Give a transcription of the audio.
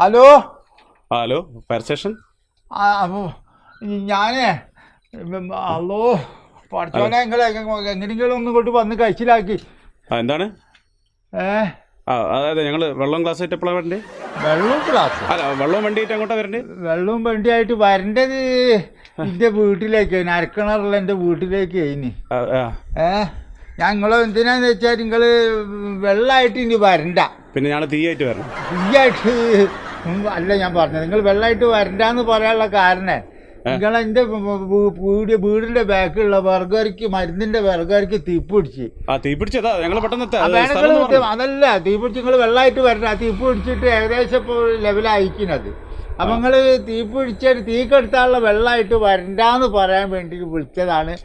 Hello hello fire station. അപ്പോൾ ഞാനേ അല്ലോ പഠിച്ചോനെ എങ്ങനെയെങ്കിലും ഒന്നും കൊണ്ട് വന്ന് കഴിച്ചിലാക്കി. എന്താണ്? അതെ, ഞങ്ങൾ വെള്ളം ഗ്ലാസ് ആയിട്ട് എപ്പോഴാണ് വരണ്ടേ? വെള്ളവും ഗ്ലാസ് അല്ല, വെള്ളവും വണ്ടിയായിട്ട് അങ്ങോട്ടാണ് വരണ്ടേ? വെള്ളവും വണ്ടിയായിട്ട് വരേണ്ടത് എൻ്റെ വീട്ടിലേക്ക്, അരക്കിണറുള്ള എൻ്റെ വീട്ടിലേക്ക് ഇനി. ഞാൻ നിങ്ങളെ എന്തിനാന്ന് വെച്ചാൽ നിങ്ങൾ വെള്ളമായിട്ട് ഇനി വരണ്ട. പിന്നെ ഞങ്ങൾ തീയായിട്ട് വരണം. തീയായിട്ട് അല്ല ഞാൻ പറഞ്ഞത്, നിങ്ങൾ വെള്ളമായിട്ട് വരണ്ടെന്ന് പറയാനുള്ള കാരണം നിങ്ങളെൻ്റെ വീടിന്റെ ബാക്കിലുള്ള വർഗർക്ക്, മരുന്നിന്റെ വർഗർക്ക് തീപ്പിടിച്ച്. തീപിടിച്ചതാ ഞങ്ങൾ പെട്ടെന്ന്. അതല്ല തീപിടിച്ച് നിങ്ങൾ വെള്ളമായിട്ട് വരണ്ട. തീപ്പിടിച്ചിട്ട് ഏകദേശം ഇപ്പോൾ ലെവലായിരിക്കുന്നത്. അപ്പം നിങ്ങൾ തീപിടിച്ചിട്ട് തീ കെടുത്താനുള്ള വെള്ളമായിട്ട് വരണ്ടാന്ന് പറയാൻ വേണ്ടി വിളിച്ചതാണ്.